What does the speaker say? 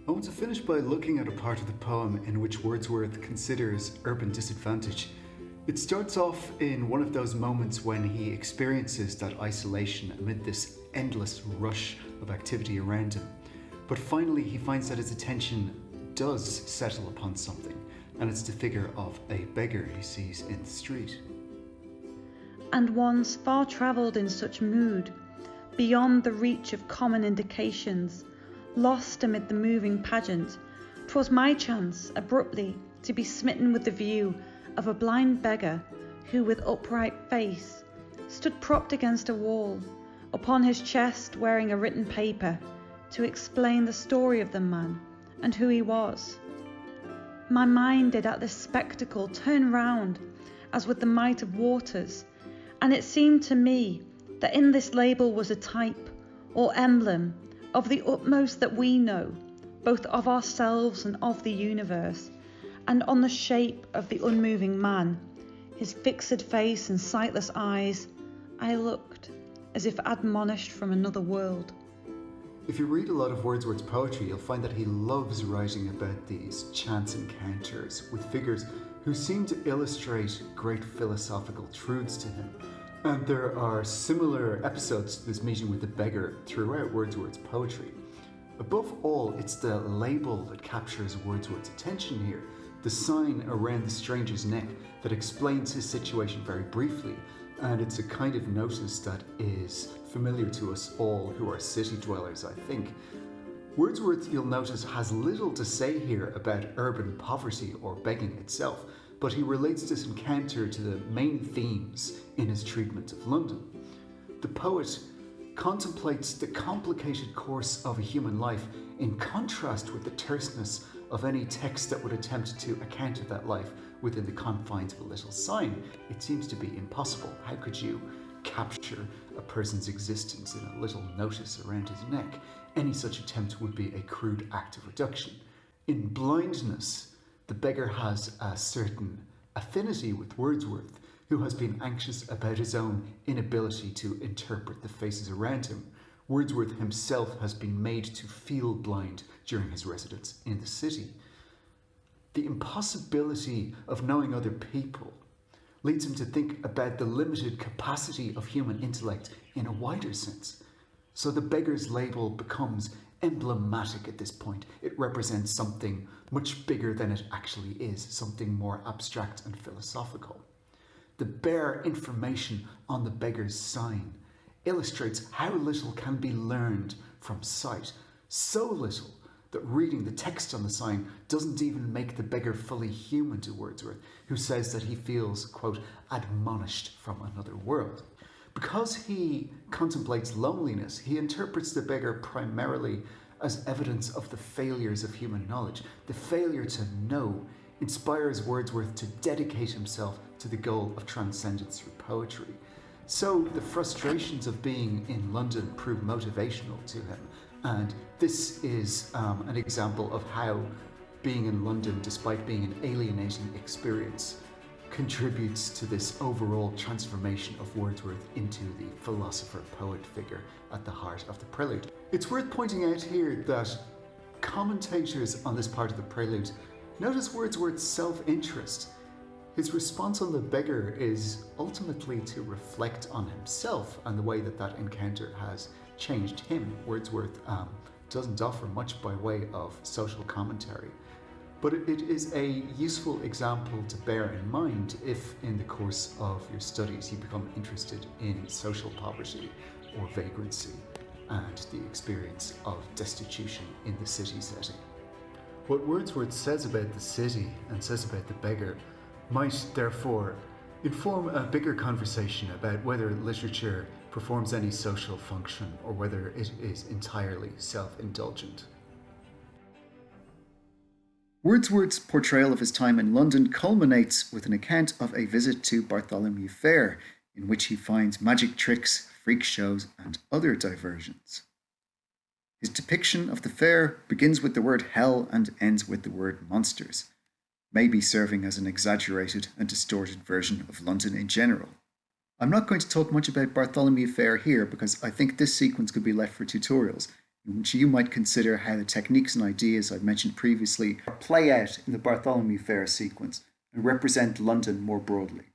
I want to finish by looking at a part of the poem in which Wordsworth considers urban disadvantage. It starts off in one of those moments when he experiences that isolation amid this endless rush of activity around him. But finally, he finds that his attention does settle upon something, and it's the figure of a beggar he sees in the street. And once far travelled in such mood, beyond the reach of common indications, lost amid the moving pageant, 'twas my chance abruptly to be smitten with the view of a blind beggar who with upright face stood propped against a wall, upon his chest wearing a written paper to explain the story of the man and who he was. My mind did at this spectacle turn round as with the might of waters, and it seemed to me that in this label was a type or emblem of the utmost that we know, both of ourselves and of the universe, and on the shape of the unmoving man, his fixed face and sightless eyes, I looked as if admonished from another world. If you read a lot of Wordsworth's poetry, you'll find that he loves writing about these chance encounters with figures who seem to illustrate great philosophical truths to him. And there are similar episodes to this meeting with the beggar throughout Wordsworth's poetry. Above all, it's the label that captures Wordsworth's attention here, the sign around the stranger's neck that explains his situation very briefly, and it's a kind of notice that is familiar to us all who are city dwellers, I think. Wordsworth, you'll notice, has little to say here about urban poverty or begging itself, but he relates this encounter to the main themes in his treatment of London. The poet contemplates the complicated course of a human life in contrast with the terseness of any text that would attempt to account of that life within the confines of a little sign. It seems to be impossible. How could you capture a person's existence in a little notice around his neck? Any such attempt would be a crude act of reduction. In blindness, the beggar has a certain affinity with Wordsworth, who has been anxious about his own inability to interpret the faces around him. Wordsworth himself has been made to feel blind during his residence in the city. The impossibility of knowing other people leads him to think about the limited capacity of human intellect in a wider sense. So the beggar's label becomes emblematic at this point. It represents something much bigger than it actually is, something more abstract and philosophical. The bare information on the beggar's sign illustrates how little can be learned from sight. So little that reading the text on the sign doesn't even make the beggar fully human to Wordsworth, who says that he feels, quote, admonished from another world. Because he contemplates loneliness, he interprets the beggar primarily as evidence of the failures of human knowledge. The failure to know inspires Wordsworth to dedicate himself to the goal of transcendence through poetry. So the frustrations of being in London prove motivational to him, and this is an example of how being in London, despite being an alienating experience, contributes to this overall transformation of Wordsworth into the philosopher-poet figure at the heart of the Prelude. It's worth pointing out here that commentators on this part of the Prelude notice Wordsworth's self-interest. His response on the beggar is ultimately to reflect on himself and the way that that encounter has changed him. Wordsworth doesn't offer much by way of social commentary. But it is a useful example to bear in mind if in the course of your studies you become interested in social poverty or vagrancy and the experience of destitution in the city setting. What Wordsworth says about the city and says about the beggar might therefore inform a bigger conversation about whether literature performs any social function or whether it is entirely self-indulgent. Wordsworth's portrayal of his time in London culminates with an account of a visit to Bartholomew Fair, in which he finds magic tricks, freak shows, and other diversions. His depiction of the fair begins with the word hell and ends with the word monsters, maybe serving as an exaggerated and distorted version of London in general. I'm not going to talk much about Bartholomew Fair here because I think this sequence could be left for tutorials. in which you might consider how the techniques and ideas I've mentioned previously play out in the Bartholomew Fair sequence and represent London more broadly.